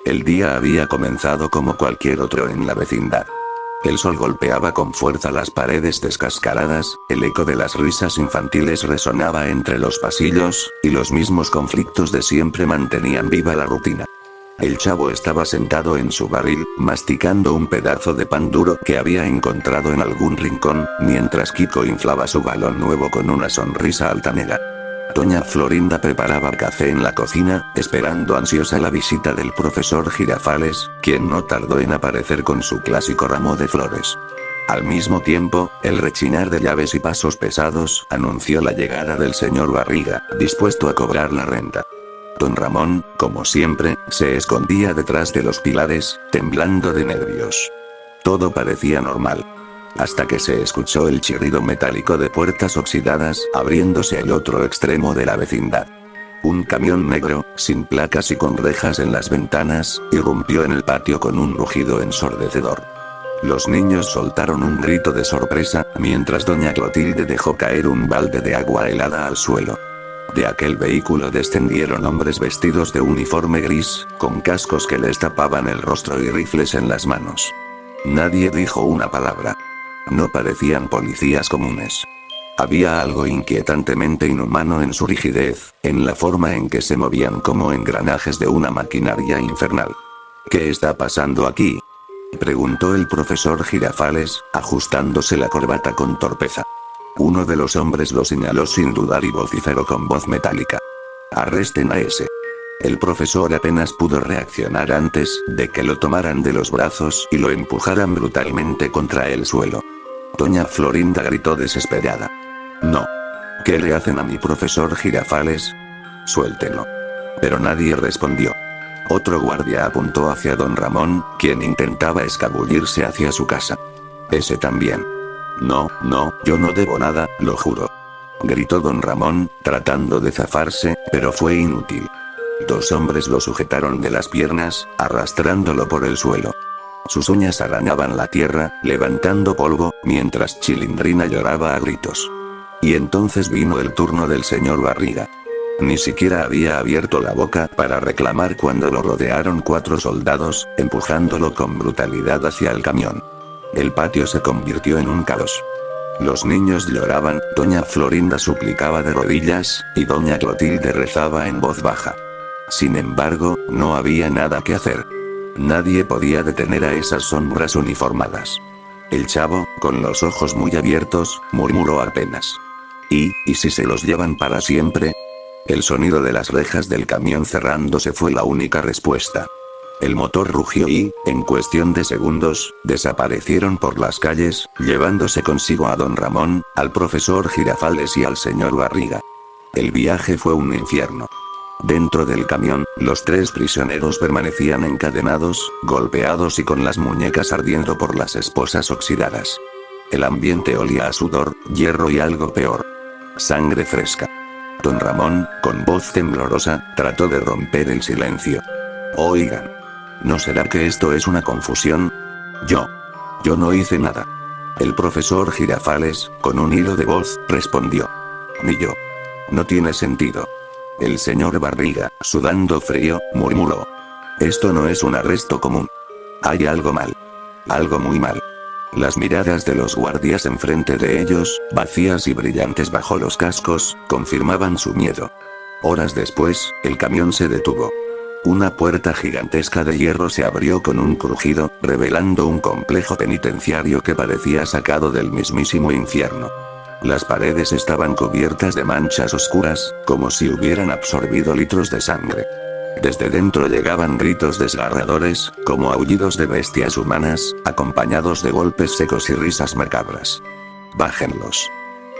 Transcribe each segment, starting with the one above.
El día había comenzado como cualquier otro en la vecindad. El sol golpeaba con fuerza las paredes descascaradas, el eco de las risas infantiles resonaba entre los pasillos, y los mismos conflictos de siempre mantenían viva la rutina. El chavo estaba sentado en su barril, masticando un pedazo de pan duro que había encontrado en algún rincón, mientras Kiko inflaba su balón nuevo con una sonrisa altanera. Doña Florinda preparaba café en la cocina, esperando ansiosa la visita del profesor Girafales, quien no tardó en aparecer con su clásico ramo de flores. Al mismo tiempo, el rechinar de llaves y pasos pesados anunció la llegada del señor Barriga, dispuesto a cobrar la renta. Don Ramón, como siempre, se escondía detrás de los pilares, temblando de nervios. Todo parecía normal. Hasta que se escuchó el chirrido metálico de puertas oxidadas abriéndose al otro extremo de la vecindad. Un camión negro, sin placas y con rejas en las ventanas, irrumpió en el patio con un rugido ensordecedor. Los niños soltaron un grito de sorpresa, mientras doña Clotilde dejó caer un balde de agua helada al suelo. De aquel vehículo descendieron hombres vestidos de uniforme gris, con cascos que les tapaban el rostro y rifles en las manos. Nadie dijo una palabra. No parecían policías comunes. Había algo inquietantemente inhumano en su rigidez, en la forma en que se movían como engranajes de una maquinaria infernal. ¿Qué está pasando aquí?, preguntó el profesor Girafales, ajustándose la corbata con torpeza. Uno de los hombres lo señaló sin dudar y vociferó con voz metálica. «Arresten a ese». El profesor apenas pudo reaccionar antes de que lo tomaran de los brazos y lo empujaran brutalmente contra el suelo. Doña Florinda gritó desesperada. «No. ¿Qué le hacen a mi profesor Girafales? Suéltenlo». Pero nadie respondió. Otro guardia apuntó hacia don Ramón, quien intentaba escabullirse hacia su casa. «Ese también». «No, yo no debo nada, lo juro», gritó don Ramón, tratando de zafarse, pero fue inútil. Dos hombres lo sujetaron de las piernas, arrastrándolo por el suelo. Sus uñas arañaban la tierra, levantando polvo, mientras Chilindrina lloraba a gritos. Y entonces vino el turno del señor Barriga. Ni siquiera había abierto la boca para reclamar cuando lo rodearon 4 soldados, empujándolo con brutalidad hacia el camión. El patio se convirtió en un caos. Los niños lloraban, doña Florinda suplicaba de rodillas, y doña Clotilde rezaba en voz baja. Sin embargo, no había nada que hacer. Nadie podía detener a esas sombras uniformadas. El chavo, con los ojos muy abiertos, murmuró apenas. ¿Y si se los llevan para siempre? El sonido de las rejas del camión cerrándose fue la única respuesta. El motor rugió y, en cuestión de segundos, desaparecieron por las calles, llevándose consigo a don Ramón, al profesor Girafales y al señor Barriga. El viaje fue un infierno. Dentro del camión, los 3 prisioneros permanecían encadenados, golpeados y con las muñecas ardiendo por las esposas oxidadas. El ambiente olía a sudor, hierro y algo peor. Sangre fresca. Don Ramón, con voz temblorosa, trató de romper el silencio. «Oigan. ¿No será que esto es una confusión? Yo no hice nada». El profesor Girafales, con un hilo de voz, respondió. «Ni yo. No tiene sentido». El señor Barriga, sudando frío, murmuró. «Esto no es un arresto común. Hay algo mal. Algo muy mal». Las miradas de los guardias enfrente de ellos, vacías y brillantes bajo los cascos, confirmaban su miedo. Horas después, el camión se detuvo. Una puerta gigantesca de hierro se abrió con un crujido, revelando un complejo penitenciario que parecía sacado del mismísimo infierno. Las paredes estaban cubiertas de manchas oscuras, como si hubieran absorbido litros de sangre. Desde dentro llegaban gritos desgarradores, como aullidos de bestias humanas, acompañados de golpes secos y risas macabras. «Bájenlos»,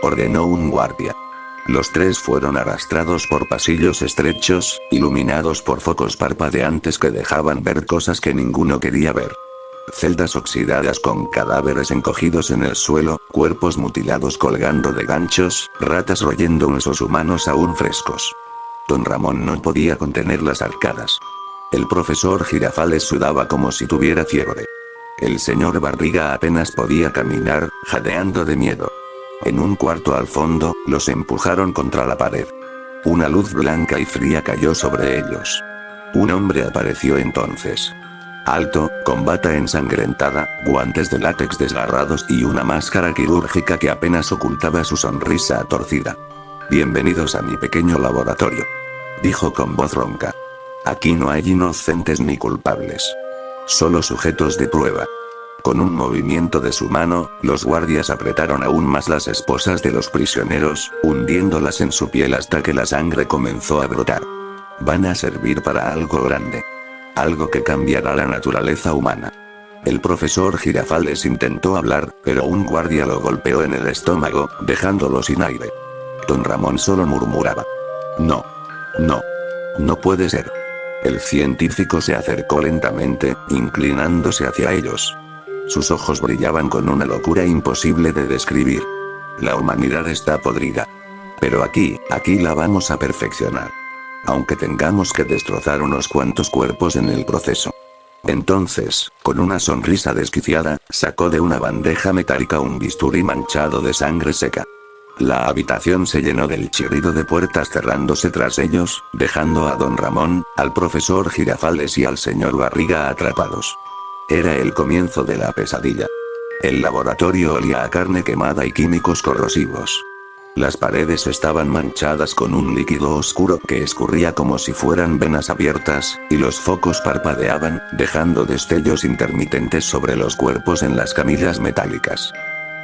ordenó un guardia. Los 3 fueron arrastrados por pasillos estrechos, iluminados por focos parpadeantes que dejaban ver cosas que ninguno quería ver. Celdas oxidadas con cadáveres encogidos en el suelo, cuerpos mutilados colgando de ganchos, ratas royendo huesos humanos aún frescos. Don Ramón no podía contener las arcadas. El profesor Girafales sudaba como si tuviera fiebre. El señor Barriga apenas podía caminar, jadeando de miedo. En un cuarto al fondo, los empujaron contra la pared. Una luz blanca y fría cayó sobre ellos. Un hombre apareció entonces. Alto, con bata ensangrentada, guantes de látex desgarrados y una máscara quirúrgica que apenas ocultaba su sonrisa torcida. Bienvenidos a mi pequeño laboratorio. Dijo con voz ronca. Aquí no hay inocentes ni culpables. Solo sujetos de prueba. Con un movimiento de su mano, los guardias apretaron aún más las esposas de los prisioneros, hundiéndolas en su piel hasta que la sangre comenzó a brotar. Van a servir para algo grande. Algo que cambiará la naturaleza humana. El profesor Girafales intentó hablar, pero un guardia lo golpeó en el estómago, dejándolo sin aire. Don Ramón solo murmuraba. No. No. No puede ser. El científico se acercó lentamente, inclinándose hacia ellos. Sus ojos brillaban con una locura imposible de describir. La humanidad está podrida. Pero aquí la vamos a perfeccionar. Aunque tengamos que destrozar unos cuantos cuerpos en el proceso. Entonces, con una sonrisa desquiciada, sacó de una bandeja metálica un bisturí manchado de sangre seca. La habitación se llenó del chirrido de puertas cerrándose tras ellos, dejando a don Ramón, al profesor Girafales y al señor Barriga atrapados. Era el comienzo de la pesadilla. El laboratorio olía a carne quemada y químicos corrosivos. Las paredes estaban manchadas con un líquido oscuro que escurría como si fueran venas abiertas, y los focos parpadeaban, dejando destellos intermitentes sobre los cuerpos en las camillas metálicas.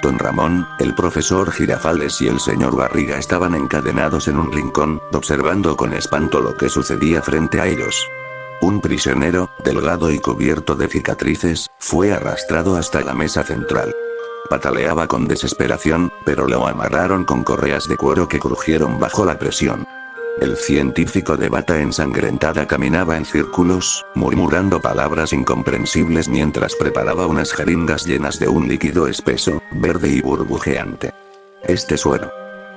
Don Ramón, el profesor Girafales y el señor Barriga estaban encadenados en un rincón, observando con espanto lo que sucedía frente a ellos. Un prisionero, delgado y cubierto de cicatrices, fue arrastrado hasta la mesa central. Pataleaba con desesperación, pero lo amarraron con correas de cuero que crujieron bajo la presión. El científico de bata ensangrentada caminaba en círculos, murmurando palabras incomprensibles mientras preparaba unas jeringas llenas de un líquido espeso, verde y burbujeante. Este suero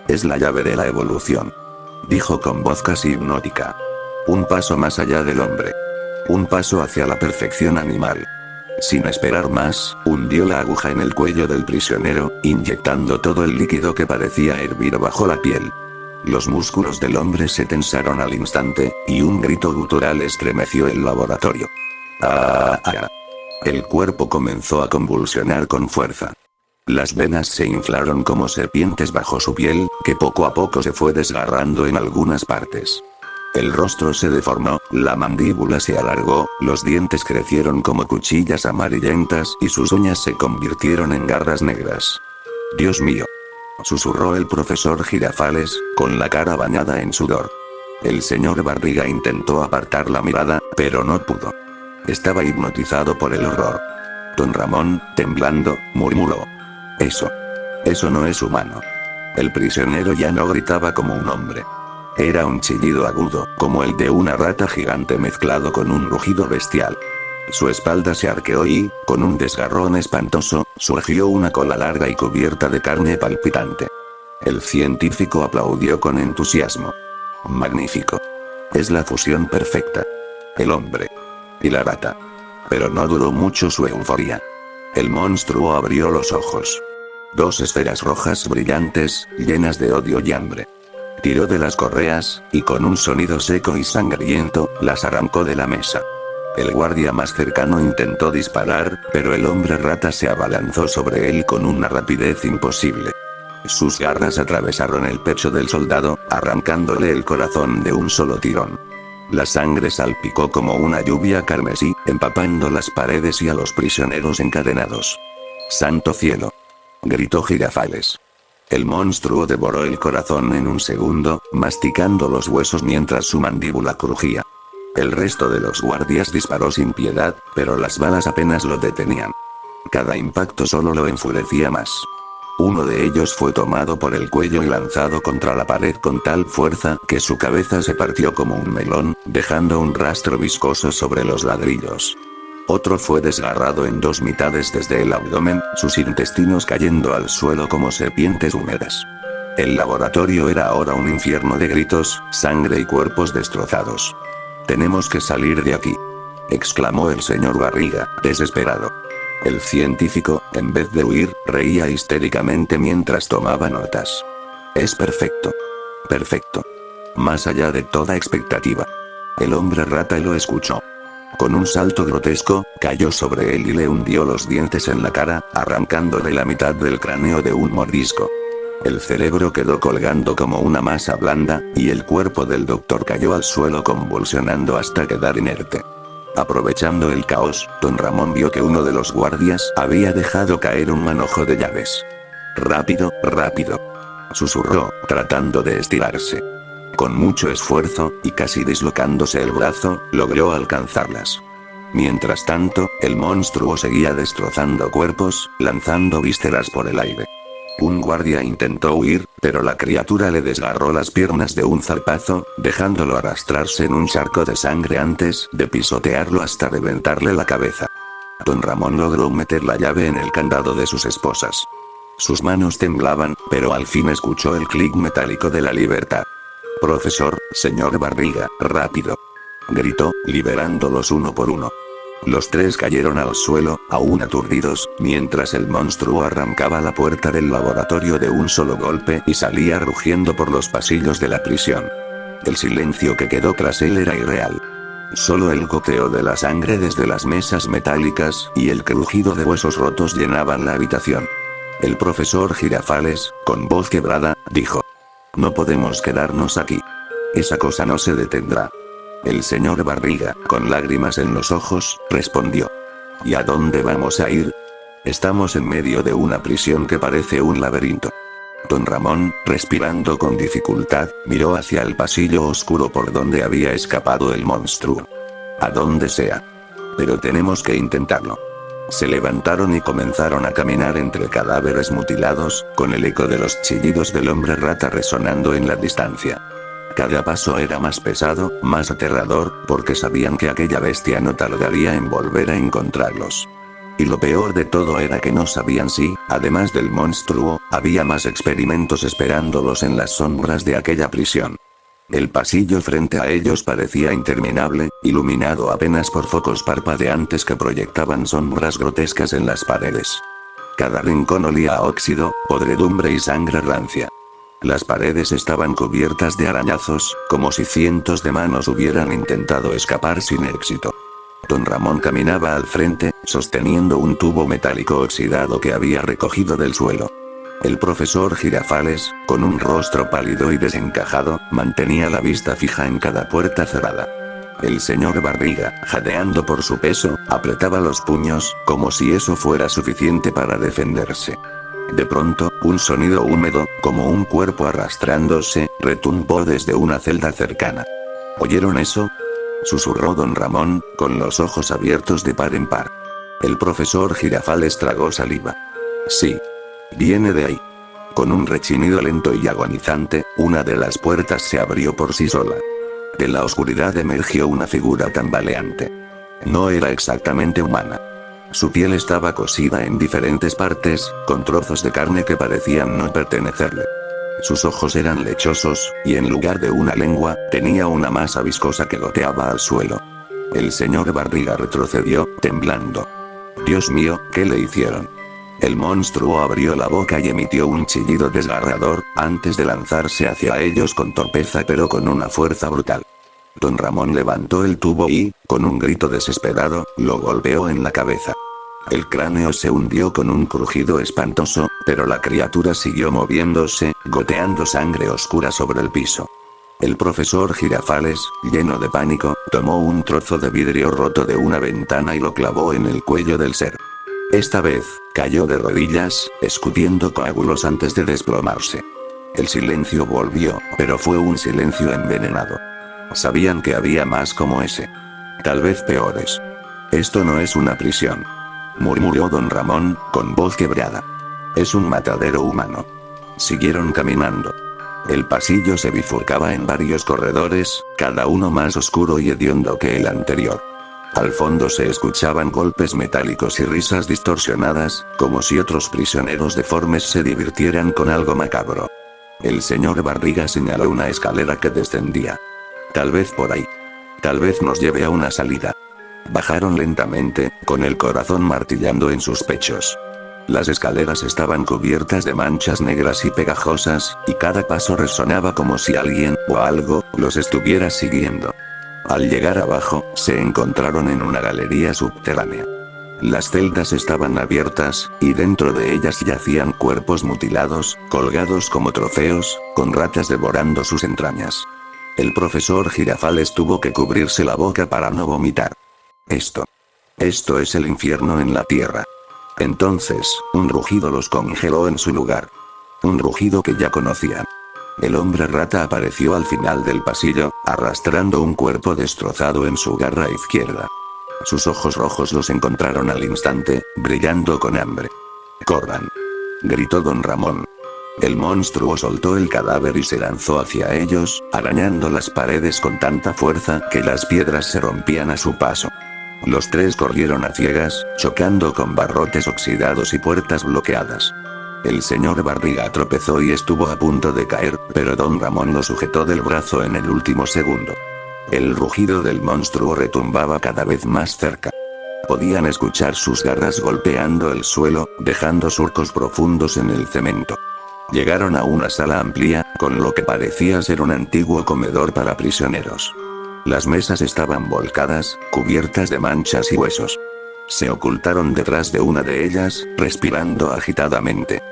es la llave de la evolución. Dijo con voz casi hipnótica. Un paso más allá del hombre. Un paso hacia la perfección animal. Sin esperar más, hundió la aguja en el cuello del prisionero, inyectando todo el líquido que parecía hervir bajo la piel. Los músculos del hombre se tensaron al instante, y un grito gutural estremeció el laboratorio. ¡Ah! El cuerpo comenzó a convulsionar con fuerza. Las venas se inflaron como serpientes bajo su piel, que poco a poco se fue desgarrando en algunas partes. El rostro se deformó, la mandíbula se alargó, los dientes crecieron como cuchillas amarillentas y sus uñas se convirtieron en garras negras. «Dios mío», susurró el profesor Girafales, con la cara bañada en sudor. El señor Barriga intentó apartar la mirada, pero no pudo. Estaba hipnotizado por el horror. Don Ramón, temblando, murmuró. Eso no es humano. El prisionero ya no gritaba como un hombre. Era un chillido agudo, como el de una rata gigante mezclado con un rugido bestial. Su espalda se arqueó y, con un desgarrón espantoso, surgió una cola larga y cubierta de carne palpitante. El científico aplaudió con entusiasmo. Magnífico. Es la fusión perfecta. El hombre y la rata. Pero no duró mucho su euforia. El monstruo abrió los ojos. Dos esferas rojas brillantes, llenas de odio y hambre. Tiró de las correas, y con un sonido seco y sangriento, las arrancó de la mesa. El guardia más cercano intentó disparar, pero el hombre rata se abalanzó sobre él con una rapidez imposible. Sus garras atravesaron el pecho del soldado, arrancándole el corazón de un solo tirón. La sangre salpicó como una lluvia carmesí, empapando las paredes y a los prisioneros encadenados. ¡Santo cielo!, gritó Girafales. El monstruo devoró el corazón en un segundo, masticando los huesos mientras su mandíbula crujía. El resto de los guardias disparó sin piedad, pero las balas apenas lo detenían. Cada impacto solo lo enfurecía más. Uno de ellos fue tomado por el cuello y lanzado contra la pared con tal fuerza que su cabeza se partió como un melón, dejando un rastro viscoso sobre los ladrillos. Otro fue desgarrado en dos mitades desde el abdomen, sus intestinos cayendo al suelo como serpientes húmedas. El laboratorio era ahora un infierno de gritos, sangre y cuerpos destrozados. «Tenemos que salir de aquí», exclamó el señor Barriga, desesperado. El científico, en vez de huir, reía histéricamente mientras tomaba notas. «Es perfecto. Perfecto. Más allá de toda expectativa. El hombre rata lo escuchó. Con un salto grotesco, cayó sobre él y le hundió los dientes en la cara, arrancándole la mitad del cráneo de un mordisco. El cerebro quedó colgando como una masa blanda, y el cuerpo del doctor cayó al suelo convulsionando hasta quedar inerte. Aprovechando el caos, don Ramón vio que uno de los guardias había dejado caer un manojo de llaves. «Rápido, rápido», susurró, tratando de estirarse. Con mucho esfuerzo, y casi dislocándose el brazo, logró alcanzarlas. Mientras tanto, el monstruo seguía destrozando cuerpos, lanzando vísceras por el aire. Un guardia intentó huir, pero la criatura le desgarró las piernas de un zarpazo, dejándolo arrastrarse en un charco de sangre antes de pisotearlo hasta reventarle la cabeza. Don Ramón logró meter la llave en el candado de sus esposas. Sus manos temblaban, pero al fin escuchó el clic metálico de la libertad. «Profesor, señor Barriga, rápido», gritó, liberándolos uno por uno. Los tres cayeron al suelo, aún aturdidos, mientras el monstruo arrancaba la puerta del laboratorio de un solo golpe y salía rugiendo por los pasillos de la prisión. El silencio que quedó tras él era irreal. Solo el goteo de la sangre desde las mesas metálicas y el crujido de huesos rotos llenaban la habitación. El profesor Girafales, con voz quebrada, dijo: «No podemos quedarnos aquí. Esa cosa no se detendrá». El señor Barriga, con lágrimas en los ojos, respondió: «¿Y a dónde vamos a ir? Estamos en medio de una prisión que parece un laberinto». Don Ramón, respirando con dificultad, miró hacia el pasillo oscuro por donde había escapado el monstruo. «A donde sea. Pero tenemos que intentarlo». Se levantaron y comenzaron a caminar entre cadáveres mutilados, con el eco de los chillidos del hombre rata resonando en la distancia. Cada paso era más pesado, más aterrador, porque sabían que aquella bestia no tardaría en volver a encontrarlos. Y lo peor de todo era que no sabían si, además del monstruo, había más experimentos esperándolos en las sombras de aquella prisión. El pasillo frente a ellos parecía interminable, iluminado apenas por focos parpadeantes que proyectaban sombras grotescas en las paredes. Cada rincón olía a óxido, podredumbre y sangre rancia. Las paredes estaban cubiertas de arañazos, como si cientos de manos hubieran intentado escapar sin éxito. Don Ramón caminaba al frente, sosteniendo un tubo metálico oxidado que había recogido del suelo. El profesor Girafales, con un rostro pálido y desencajado, mantenía la vista fija en cada puerta cerrada. El señor Barriga, jadeando por su peso, apretaba los puños, como si eso fuera suficiente para defenderse. De pronto, un sonido húmedo, como un cuerpo arrastrándose, retumbó desde una celda cercana. ¿Oyeron eso?, susurró don Ramón, con los ojos abiertos de par en par. El profesor Girafales tragó saliva. «Sí. Viene de ahí». Con un rechinido lento y agonizante, una de las puertas se abrió por sí sola. De la oscuridad emergió una figura tambaleante. No era exactamente humana. Su piel estaba cosida en diferentes partes, con trozos de carne que parecían no pertenecerle. Sus ojos eran lechosos, y en lugar de una lengua, tenía una masa viscosa que goteaba al suelo. El señor Barriga retrocedió, temblando. «Dios mío, ¿qué le hicieron?». El monstruo abrió la boca y emitió un chillido desgarrador, antes de lanzarse hacia ellos con torpeza pero con una fuerza brutal. Don Ramón levantó el tubo y, con un grito desesperado, lo golpeó en la cabeza. El cráneo se hundió con un crujido espantoso, pero la criatura siguió moviéndose, goteando sangre oscura sobre el piso. El profesor Girafales, lleno de pánico, tomó un trozo de vidrio roto de una ventana y lo clavó en el cuello del ser. Esta vez, cayó de rodillas, escupiendo coágulos antes de desplomarse. El silencio volvió, pero fue un silencio envenenado. Sabían que había más como ese. Tal vez peores. «Esto no es una prisión», murmuró don Ramón, con voz quebrada. «Es un matadero humano». Siguieron caminando. El pasillo se bifurcaba en varios corredores, cada uno más oscuro y hediondo que el anterior. Al fondo se escuchaban golpes metálicos y risas distorsionadas, como si otros prisioneros deformes se divirtieran con algo macabro. El señor Barriga señaló una escalera que descendía. «Tal vez por ahí. Tal vez nos lleve a una salida». Bajaron lentamente, con el corazón martillando en sus pechos. Las escaleras estaban cubiertas de manchas negras y pegajosas, y cada paso resonaba como si alguien, o algo, los estuviera siguiendo. Al llegar abajo, se encontraron en una galería subterránea. Las celdas estaban abiertas, y dentro de ellas yacían cuerpos mutilados, colgados como trofeos, con ratas devorando sus entrañas. El profesor Girafales tuvo que cubrirse la boca para no vomitar. Esto es el infierno en la tierra. Entonces, un rugido los congeló en su lugar. Un rugido que ya conocían. El hombre rata apareció al final del pasillo, arrastrando un cuerpo destrozado en su garra izquierda. Sus ojos rojos los encontraron al instante, brillando con hambre. ¡Corran!, gritó don Ramón. El monstruo soltó el cadáver y se lanzó hacia ellos, arañando las paredes con tanta fuerza que las piedras se rompían a su paso. Los tres corrieron a ciegas, chocando con barrotes oxidados y puertas bloqueadas. El señor Barriga tropezó y estuvo a punto de caer, pero don Ramón lo sujetó del brazo en el último segundo. El rugido del monstruo retumbaba cada vez más cerca. Podían escuchar sus garras golpeando el suelo, dejando surcos profundos en el cemento. Llegaron a una sala amplia, con lo que parecía ser un antiguo comedor para prisioneros. Las mesas estaban volcadas, cubiertas de manchas y huesos. Se ocultaron detrás de una de ellas, respirando agitadamente.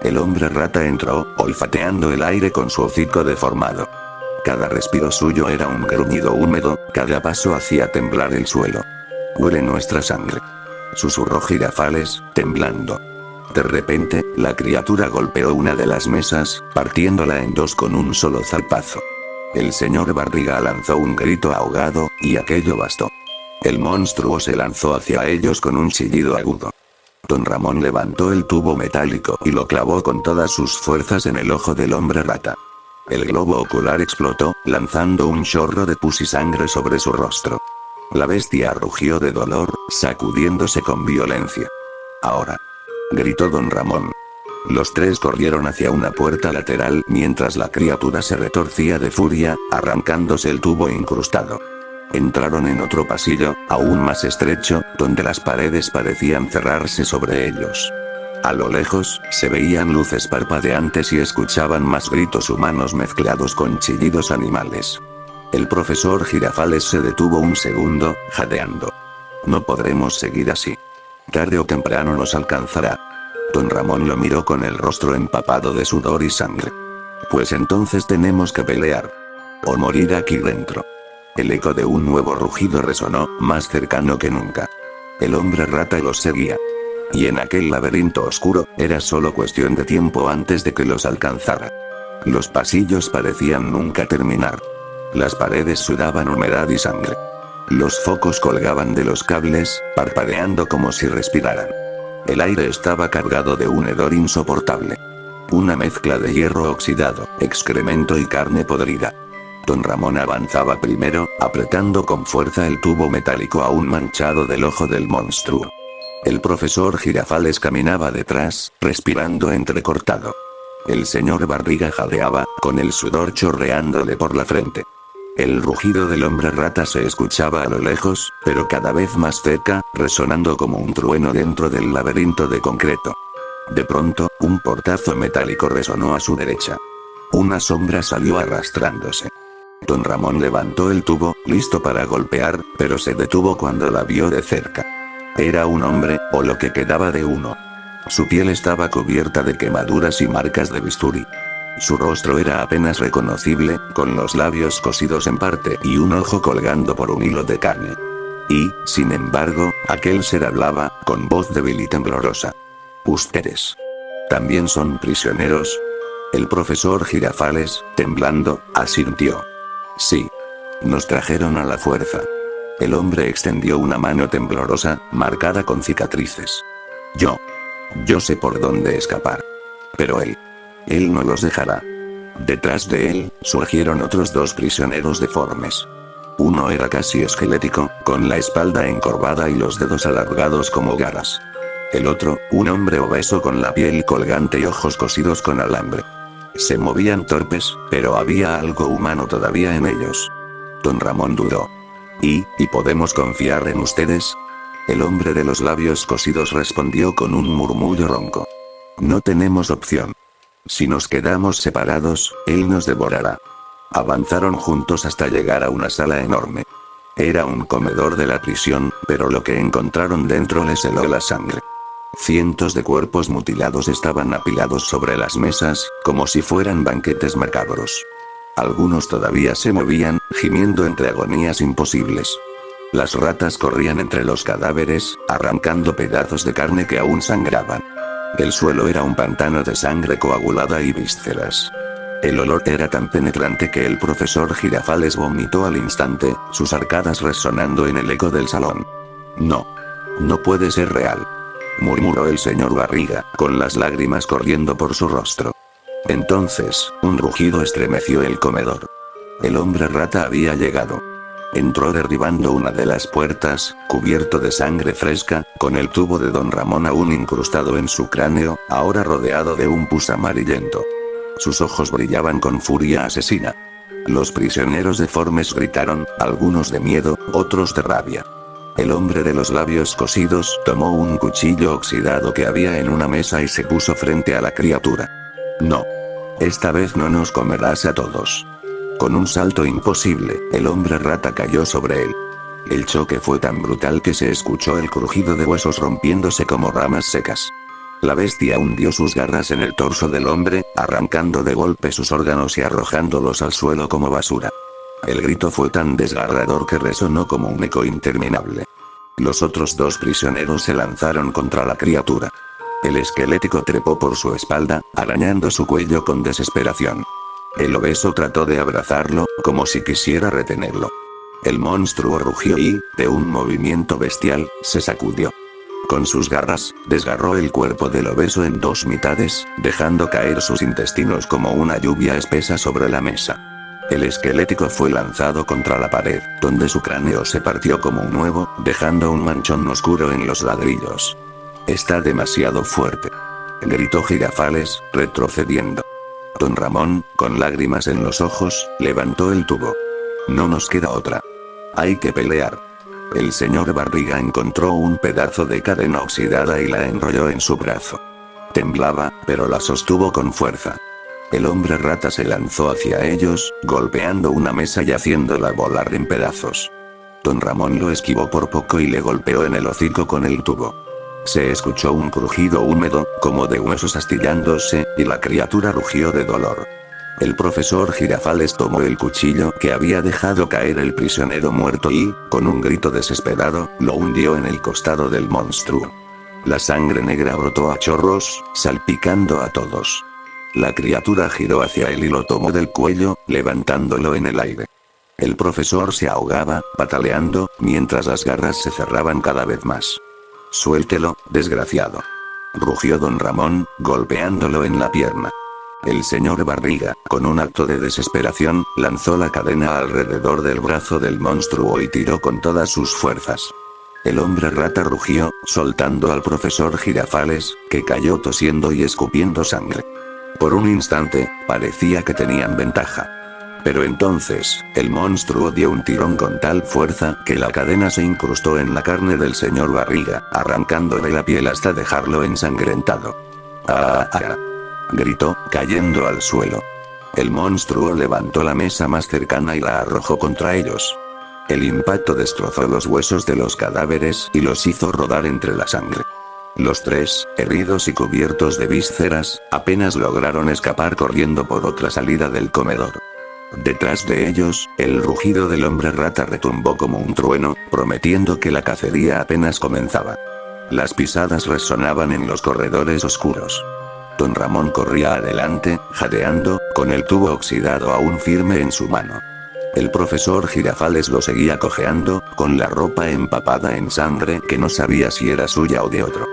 El hombre rata entró, olfateando el aire con su hocico deformado. Cada respiro suyo era un gruñido húmedo, cada paso hacía temblar el suelo. «Huele nuestra sangre», susurró Girafales, temblando. De repente, la criatura golpeó una de las mesas, partiéndola en dos con un solo zarpazo. El señor Barriga lanzó un grito ahogado, y aquello bastó. El monstruo se lanzó hacia ellos con un chillido agudo. Don Ramón levantó el tubo metálico y lo clavó con todas sus fuerzas en el ojo del hombre rata. El globo ocular explotó, lanzando un chorro de pus y sangre sobre su rostro. La bestia rugió de dolor, sacudiéndose con violencia. «Ahora», gritó don Ramón. Los tres corrieron hacia una puerta lateral mientras la criatura se retorcía de furia, arrancándose el tubo incrustado. Entraron en otro pasillo, aún más estrecho, donde las paredes parecían cerrarse sobre ellos. A lo lejos, se veían luces parpadeantes y escuchaban más gritos humanos mezclados con chillidos animales. El profesor Girafales se detuvo un segundo, jadeando. «No podremos seguir así. Tarde o temprano nos alcanzará». Don Ramón lo miró con el rostro empapado de sudor y sangre. «Pues entonces tenemos que pelear. O morir aquí dentro». El eco de un nuevo rugido resonó, más cercano que nunca. El hombre rata los seguía. Y en aquel laberinto oscuro, era solo cuestión de tiempo antes de que los alcanzara. Los pasillos parecían nunca terminar. Las paredes sudaban humedad y sangre. Los focos colgaban de los cables, parpadeando como si respiraran. El aire estaba cargado de un hedor insoportable. Una mezcla de hierro oxidado, excremento y carne podrida. Don Ramón avanzaba primero, apretando con fuerza el tubo metálico aún manchado del ojo del monstruo. El profesor Girafales caminaba detrás, respirando entrecortado. El señor Barriga jadeaba, con el sudor chorreándole por la frente. El rugido del hombre rata se escuchaba a lo lejos, pero cada vez más cerca, resonando como un trueno dentro del laberinto de concreto. De pronto, un portazo metálico resonó a su derecha. Una sombra salió arrastrándose. Don Ramón levantó el tubo, listo para golpear, pero se detuvo cuando la vio de cerca. Era un hombre, o lo que quedaba de uno. Su piel estaba cubierta de quemaduras y marcas de bisturí. Su rostro era apenas reconocible, con los labios cosidos en parte y un ojo colgando por un hilo de carne. Y, sin embargo, aquel ser hablaba, con voz débil y temblorosa. «¿Ustedes también son prisioneros?». El profesor Girafales, temblando, asintió. «Sí. Nos trajeron a la fuerza». El hombre extendió una mano temblorosa, marcada con cicatrices. Yo sé por dónde escapar. Pero él no los dejará». Detrás de él, surgieron otros dos prisioneros deformes. Uno era casi esquelético, con la espalda encorvada y los dedos alargados como garras. El otro, un hombre obeso con la piel colgante y ojos cosidos con alambre. Se movían torpes, pero había algo humano todavía en ellos. Don Ramón dudó. ¿Y podemos confiar en ustedes?». El hombre de los labios cosidos respondió con un murmullo ronco. «No tenemos opción. Si nos quedamos separados, él nos devorará». Avanzaron juntos hasta llegar a una sala enorme. Era un comedor de la prisión, pero lo que encontraron dentro les heló la sangre. Cientos de cuerpos mutilados estaban apilados sobre las mesas, como si fueran banquetes macabros. Algunos todavía se movían, gimiendo entre agonías imposibles. Las ratas corrían entre los cadáveres, arrancando pedazos de carne que aún sangraban. El suelo era un pantano de sangre coagulada y vísceras. El olor era tan penetrante que el profesor Girafales vomitó al instante, sus arcadas resonando en el eco del salón. No. No puede ser real, murmuró el señor Barriga, con las lágrimas corriendo por su rostro. Entonces, un rugido estremeció el comedor. El hombre rata había llegado. Entró derribando una de las puertas, cubierto de sangre fresca, con el tubo de don Ramón aún incrustado en su cráneo, ahora rodeado de un pus amarillento. Sus ojos brillaban con furia asesina. Los prisioneros deformes gritaron, algunos de miedo, otros de rabia. El hombre de los labios cosidos tomó un cuchillo oxidado que había en una mesa y se puso frente a la criatura. No. Esta vez no nos comerás a todos. Con un salto imposible, el hombre rata cayó sobre él. El choque fue tan brutal que se escuchó el crujido de huesos rompiéndose como ramas secas. La bestia hundió sus garras en el torso del hombre, arrancando de golpe sus órganos y arrojándolos al suelo como basura. El grito fue tan desgarrador que resonó como un eco interminable. Los otros dos prisioneros se lanzaron contra la criatura. El esquelético trepó por su espalda, arañando su cuello con desesperación. El obeso trató de abrazarlo, como si quisiera retenerlo. El monstruo rugió y, de un movimiento bestial, se sacudió. Con sus garras, desgarró el cuerpo del obeso en dos mitades, dejando caer sus intestinos como una lluvia espesa sobre la mesa. El esquelético fue lanzado contra la pared, donde su cráneo se partió como un huevo, dejando un manchón oscuro en los ladrillos. «Está demasiado fuerte», gritó Girafales, retrocediendo. Don Ramón, con lágrimas en los ojos, levantó el tubo. «No nos queda otra. Hay que pelear». El señor Barriga encontró un pedazo de cadena oxidada y la enrolló en su brazo. Temblaba, pero la sostuvo con fuerza. El hombre rata se lanzó hacia ellos, golpeando una mesa y haciéndola volar en pedazos. Don Ramón lo esquivó por poco y le golpeó en el hocico con el tubo. Se escuchó un crujido húmedo, como de huesos astillándose, y la criatura rugió de dolor. El profesor Girafales tomó el cuchillo que había dejado caer el prisionero muerto y, con un grito desesperado, lo hundió en el costado del monstruo. La sangre negra brotó a chorros, salpicando a todos. La criatura giró hacia él y lo tomó del cuello, levantándolo en el aire. El profesor se ahogaba, pataleando, mientras las garras se cerraban cada vez más. «Suéltelo, desgraciado», rugió don Ramón, golpeándolo en la pierna. El señor Barriga, con un acto de desesperación, lanzó la cadena alrededor del brazo del monstruo y tiró con todas sus fuerzas. El hombre rata rugió, soltando al profesor Girafales, que cayó tosiendo y escupiendo sangre. Por un instante, parecía que tenían ventaja. Pero entonces, el monstruo dio un tirón con tal fuerza que la cadena se incrustó en la carne del señor Barriga, arrancándole la piel hasta dejarlo ensangrentado. ¡Ah! Gritó, cayendo al suelo. El monstruo levantó la mesa más cercana y la arrojó contra ellos. El impacto destrozó los huesos de los cadáveres y los hizo rodar entre la sangre. Los tres, heridos y cubiertos de vísceras, apenas lograron escapar corriendo por otra salida del comedor. Detrás de ellos, el rugido del hombre rata retumbó como un trueno, prometiendo que la cacería apenas comenzaba. Las pisadas resonaban en los corredores oscuros. Don Ramón corría adelante, jadeando, con el tubo oxidado aún firme en su mano. El profesor Girafales lo seguía cojeando, con la ropa empapada en sangre que no sabía si era suya o de otro.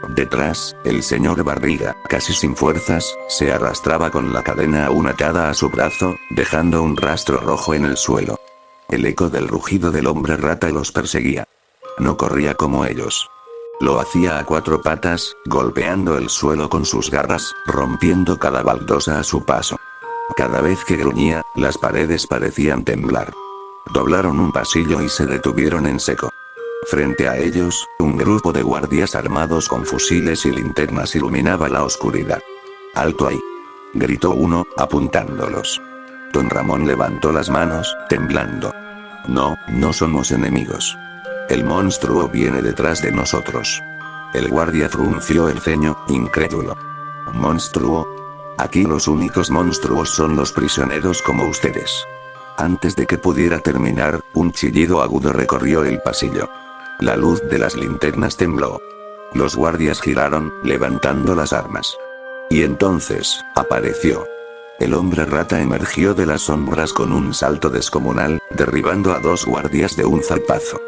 Detrás, el señor Barriga, casi sin fuerzas, se arrastraba con la cadena aún atada a su brazo, dejando un rastro rojo en el suelo. El eco del rugido del hombre rata los perseguía. No corría como ellos. Lo hacía a cuatro patas, golpeando el suelo con sus garras, rompiendo cada baldosa a su paso. Cada vez que gruñía, las paredes parecían temblar. Doblaron un pasillo y se detuvieron en seco. Frente a ellos, un grupo de guardias armados con fusiles y linternas iluminaba la oscuridad. «¡Alto ahí!», gritó uno, apuntándolos. Don Ramón levantó las manos, temblando. No, no somos enemigos. El monstruo viene detrás de nosotros. El guardia frunció el ceño, incrédulo. ¿Monstruo? Aquí los únicos monstruos son los prisioneros como ustedes. Antes de que pudiera terminar, un chillido agudo recorrió el pasillo. La luz de las linternas tembló. Los guardias giraron, levantando las armas. Y entonces, apareció. El hombre rata emergió de las sombras con un salto descomunal, derribando a 2 guardias de un zarpazo.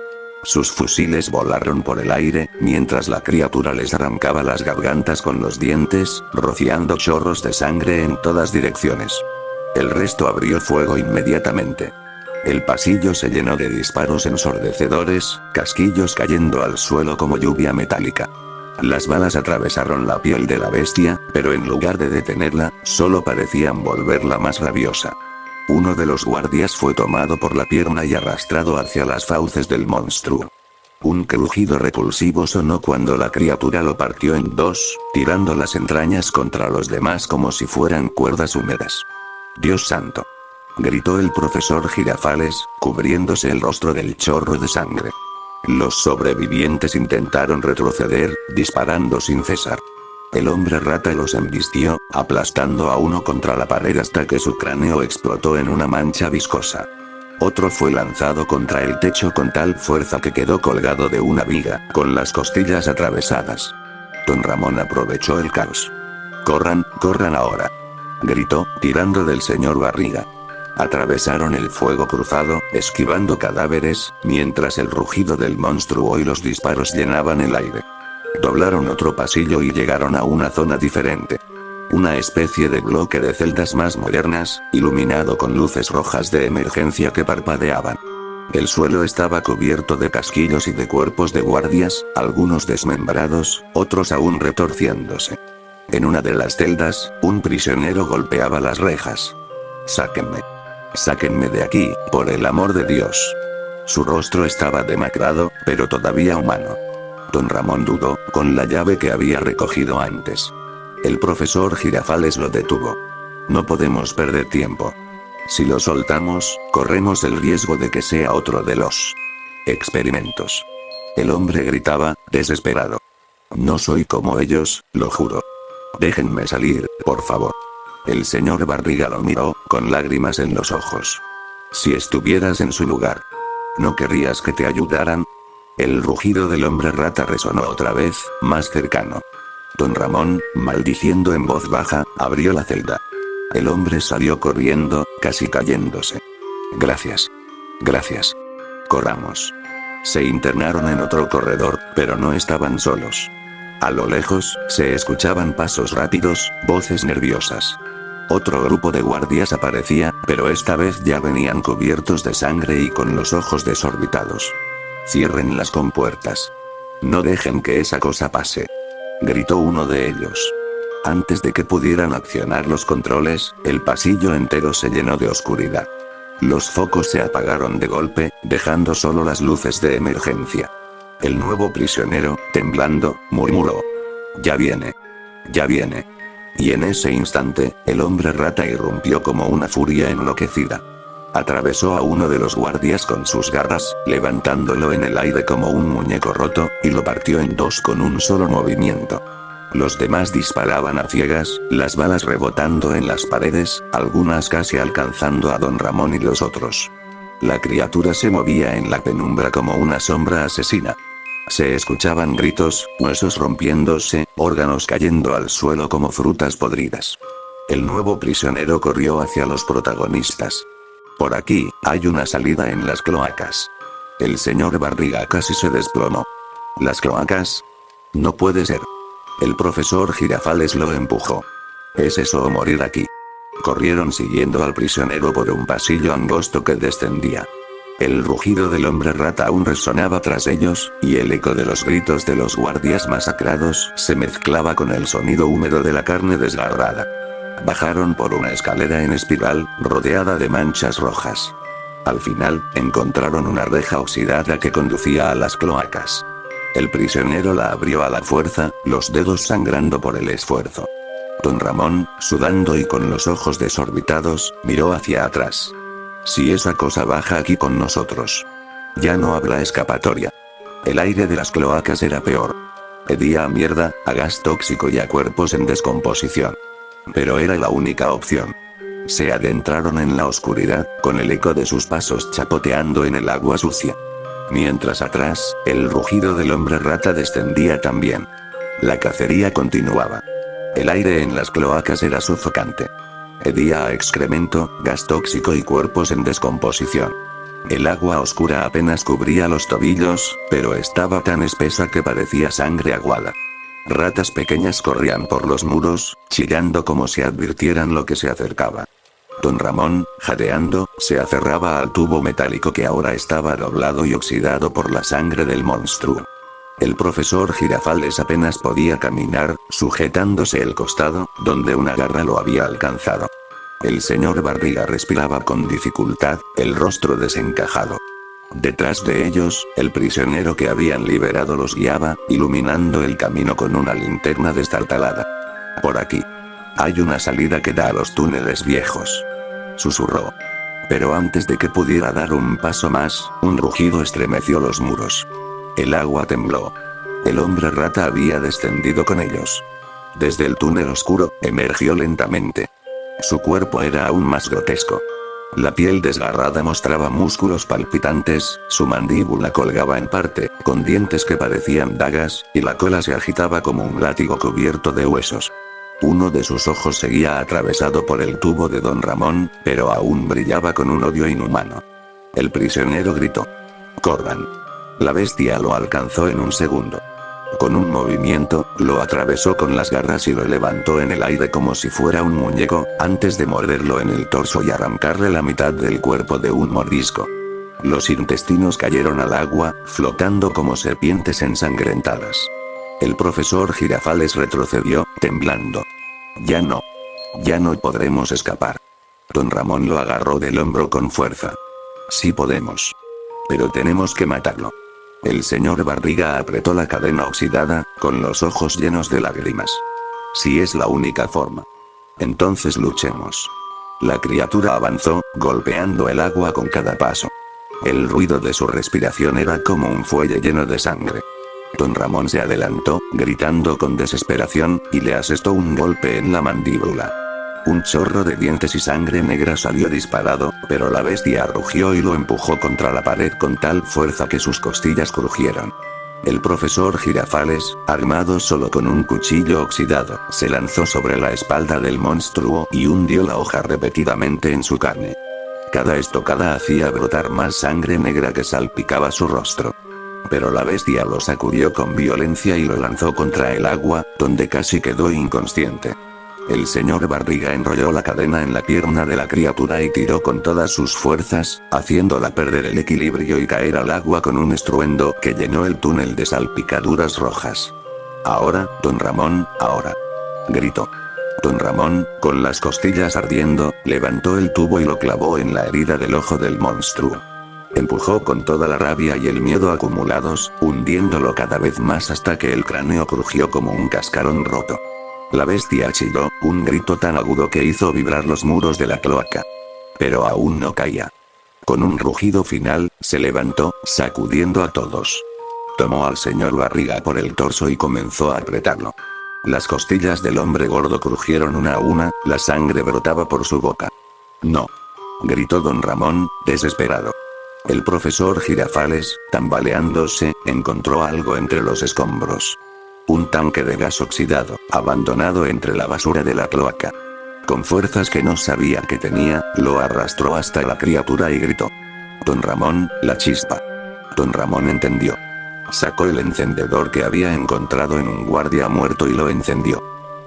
Sus fusiles volaron por el aire, mientras la criatura les arrancaba las gargantas con los dientes, rociando chorros de sangre en todas direcciones. El resto abrió fuego inmediatamente. El pasillo se llenó de disparos ensordecedores, casquillos cayendo al suelo como lluvia metálica. Las balas atravesaron la piel de la bestia, pero en lugar de detenerla, solo parecían volverla más rabiosa. Uno de los guardias fue tomado por la pierna y arrastrado hacia las fauces del monstruo. Un crujido repulsivo sonó cuando la criatura lo partió en 2, tirando las entrañas contra los demás como si fueran cuerdas húmedas. «Dios santo», gritó el profesor Girafales, cubriéndose el rostro del chorro de sangre. Los sobrevivientes intentaron retroceder, disparando sin cesar. El hombre rata los embistió, aplastando a uno contra la pared hasta que su cráneo explotó en una mancha viscosa. Otro fue lanzado contra el techo con tal fuerza que quedó colgado de una viga, con las costillas atravesadas. Don Ramón aprovechó el caos. «Corran, corran ahora», gritó, tirando del señor Barriga. Atravesaron el fuego cruzado, esquivando cadáveres, mientras el rugido del monstruo y los disparos llenaban el aire. Doblaron otro pasillo y llegaron a una zona diferente. Una especie de bloque de celdas más modernas, iluminado con luces rojas de emergencia que parpadeaban. El suelo estaba cubierto de casquillos y de cuerpos de guardias, algunos desmembrados, otros aún retorciéndose. En una de las celdas, un prisionero golpeaba las rejas. «Sáquenme. Sáquenme de aquí, por el amor de Dios». Su rostro estaba demacrado, pero todavía humano. Don Ramón dudó, con la llave que había recogido antes. El profesor Girafales lo detuvo. «No podemos perder tiempo. Si lo soltamos, corremos el riesgo de que sea otro de los experimentos». El hombre gritaba, desesperado. «No soy como ellos, lo juro. Déjenme salir, por favor». El señor Barriga lo miró, con lágrimas en los ojos. «Si estuvieras en su lugar, ¿no querrías que te ayudaran?». El rugido del hombre rata resonó otra vez, más cercano. Don Ramón, maldiciendo en voz baja, abrió la celda. El hombre salió corriendo, casi cayéndose. «Gracias. Gracias. Corramos». Se internaron en otro corredor, pero no estaban solos. A lo lejos, se escuchaban pasos rápidos, voces nerviosas. Otro grupo de guardias aparecía, pero esta vez ya venían cubiertos de sangre y con los ojos desorbitados. «Cierren las compuertas. No dejen que esa cosa pase», gritó uno de ellos. Antes de que pudieran accionar los controles, el pasillo entero se llenó de oscuridad. Los focos se apagaron de golpe, dejando solo las luces de emergencia. El nuevo prisionero, temblando, murmuró: «Ya viene. Ya viene». Y en ese instante, el hombre rata irrumpió como una furia enloquecida. Atravesó a uno de los guardias con sus garras, levantándolo en el aire como un muñeco roto, y lo partió en 2 con un solo movimiento. Los demás disparaban a ciegas, las balas rebotando en las paredes, algunas casi alcanzando a Don Ramón y los otros. La criatura se movía en la penumbra como una sombra asesina. Se escuchaban gritos, huesos rompiéndose, órganos cayendo al suelo como frutas podridas. El nuevo prisionero corrió hacia los protagonistas. «Por aquí, hay una salida en las cloacas». El señor Barriga casi se desplomó. «¿Las cloacas? No puede ser». El profesor Girafales lo empujó. «Es eso o morir aquí». Corrieron siguiendo al prisionero por un pasillo angosto que descendía. El rugido del hombre rata aún resonaba tras ellos, y el eco de los gritos de los guardias masacrados se mezclaba con el sonido húmedo de la carne desgarrada. Bajaron por una escalera en espiral, rodeada de manchas rojas. Al final, encontraron una reja oxidada que conducía a las cloacas. El prisionero la abrió a la fuerza, los dedos sangrando por el esfuerzo. Don Ramón, sudando y con los ojos desorbitados, miró hacia atrás. Si esa cosa baja aquí con nosotros, ya no habrá escapatoria. El aire de las cloacas era peor. Hedía a mierda, a gas tóxico y a cuerpos en descomposición. Pero era la única opción. Se adentraron en la oscuridad, con el eco de sus pasos chapoteando en el agua sucia. Mientras atrás, el rugido del hombre rata descendía también. La cacería continuaba. El aire en las cloacas era sofocante. Hedía a excremento, gas tóxico y cuerpos en descomposición. El agua oscura apenas cubría los tobillos, pero estaba tan espesa que parecía sangre aguada. Ratas pequeñas corrían por los muros, chillando como si advirtieran lo que se acercaba. Don Ramón, jadeando, se aferraba al tubo metálico que ahora estaba doblado y oxidado por la sangre del monstruo. El profesor Girafales apenas podía caminar, sujetándose el costado, donde una garra lo había alcanzado. El señor Barriga respiraba con dificultad, el rostro desencajado. Detrás de ellos, el prisionero que habían liberado los guiaba, iluminando el camino con una linterna destartalada. Por aquí. Hay una salida que da a los túneles viejos. Susurró. Pero antes de que pudiera dar un paso más, un rugido estremeció los muros. El agua tembló. El hombre rata había descendido con ellos. Desde el túnel oscuro, emergió lentamente. Su cuerpo era aún más grotesco. La piel desgarrada mostraba músculos palpitantes, su mandíbula colgaba en parte, con dientes que parecían dagas, y la cola se agitaba como un látigo cubierto de huesos. Uno de sus ojos seguía atravesado por el tubo de Don Ramón, pero aún brillaba con un odio inhumano. El prisionero gritó. ¡Corran! La bestia lo alcanzó en un segundo. Con un movimiento, lo atravesó con las garras y lo levantó en el aire como si fuera un muñeco, antes de morderlo en el torso y arrancarle la mitad del cuerpo de un mordisco. Los intestinos cayeron al agua, flotando como serpientes ensangrentadas. El profesor Girafales retrocedió, temblando. Ya no podremos escapar. Don Ramón lo agarró del hombro con fuerza. Sí podemos. Pero tenemos que matarlo. El señor Barriga apretó la cadena oxidada, con los ojos llenos de lágrimas. Si es la única forma. Entonces luchemos. La criatura avanzó, golpeando el agua con cada paso. El ruido de su respiración era como un fuelle lleno de sangre. Don Ramón se adelantó, gritando con desesperación, y le asestó un golpe en la mandíbula. Un chorro de dientes y sangre negra salió disparado, pero la bestia rugió y lo empujó contra la pared con tal fuerza que sus costillas crujieron. El profesor Girafales, armado solo con un cuchillo oxidado, se lanzó sobre la espalda del monstruo y hundió la hoja repetidamente en su carne. Cada estocada hacía brotar más sangre negra que salpicaba su rostro. Pero la bestia lo sacudió con violencia y lo lanzó contra el agua, donde casi quedó inconsciente. El señor Barriga enrolló la cadena en la pierna de la criatura y tiró con todas sus fuerzas, haciéndola perder el equilibrio y caer al agua con un estruendo que llenó el túnel de salpicaduras rojas. Ahora, Don Ramón, ahora. Gritó. Don Ramón, con las costillas ardiendo, levantó el tubo y lo clavó en la herida del ojo del monstruo. Empujó con toda la rabia y el miedo acumulados, hundiéndolo cada vez más hasta que el cráneo crujió como un cascarón roto. La bestia chilló, un grito tan agudo que hizo vibrar los muros de la cloaca. Pero aún no caía. Con un rugido final, se levantó, sacudiendo a todos. Tomó al señor Barriga por el torso y comenzó a apretarlo. Las costillas del hombre gordo crujieron una a una, la sangre brotaba por su boca. No. Gritó Don Ramón, desesperado. El profesor Girafales, tambaleándose, encontró algo entre los escombros. Un tanque de gas oxidado, abandonado entre la basura de la cloaca. Con fuerzas que no sabía que tenía, lo arrastró hasta la criatura y gritó. Don Ramón, la chispa. Don Ramón entendió. Sacó el encendedor que había encontrado en un guardia muerto y lo encendió.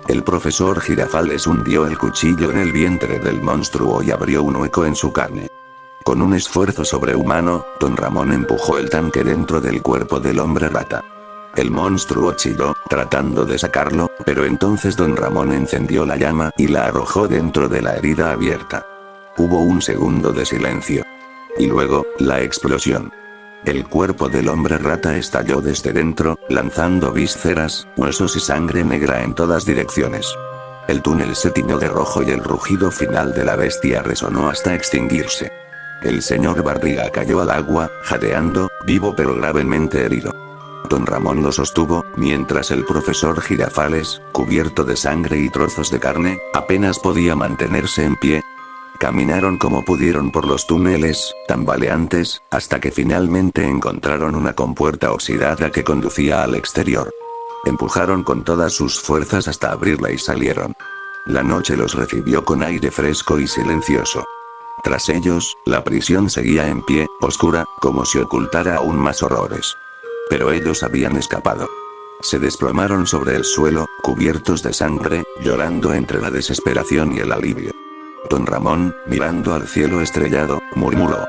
El profesor Girafales hundió el cuchillo en el vientre del monstruo y abrió un hueco en su carne. Con un esfuerzo sobrehumano, Don Ramón empujó el tanque dentro del cuerpo del hombre rata. El monstruo chilló, tratando de sacarlo, pero entonces Don Ramón encendió la llama y la arrojó dentro de la herida abierta. Hubo un segundo de silencio. Y luego, la explosión. El cuerpo del hombre rata estalló desde dentro, lanzando vísceras, huesos y sangre negra en todas direcciones. El túnel se tiñó de rojo y el rugido final de la bestia resonó hasta extinguirse. El señor Barriga cayó al agua, jadeando, vivo pero gravemente herido. Don Ramón lo sostuvo, mientras el profesor Girafales, cubierto de sangre y trozos de carne, apenas podía mantenerse en pie. Caminaron como pudieron por los túneles, tambaleantes, hasta que finalmente encontraron una compuerta oxidada que conducía al exterior. Empujaron con todas sus fuerzas hasta abrirla y salieron. La noche los recibió con aire fresco y silencioso. Tras ellos, la prisión seguía en pie, oscura, como si ocultara aún más horrores. Pero ellos habían escapado. Se desplomaron sobre el suelo, cubiertos de sangre, llorando entre la desesperación y el alivio. Don Ramón, mirando al cielo estrellado, murmuró: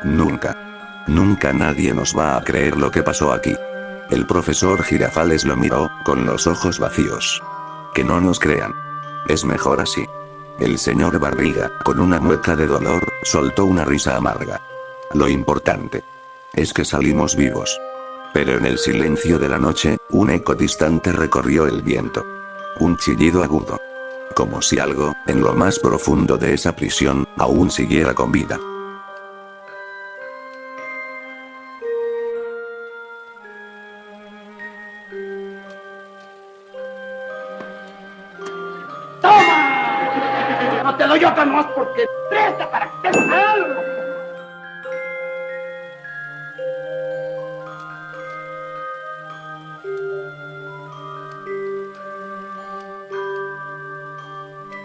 Nunca. Nunca nadie nos va a creer lo que pasó aquí. El profesor Girafales lo miró, con los ojos vacíos. Que no nos crean. Es mejor así. El señor Barriga, con una mueca de dolor, soltó una risa amarga. Lo importante es que salimos vivos. Pero en el silencio de la noche, un eco distante recorrió el viento. Un chillido agudo. Como si algo, en lo más profundo de esa prisión, aún siguiera con vida. ¡Toma! No te doy otra nomás porque presta para que te algo.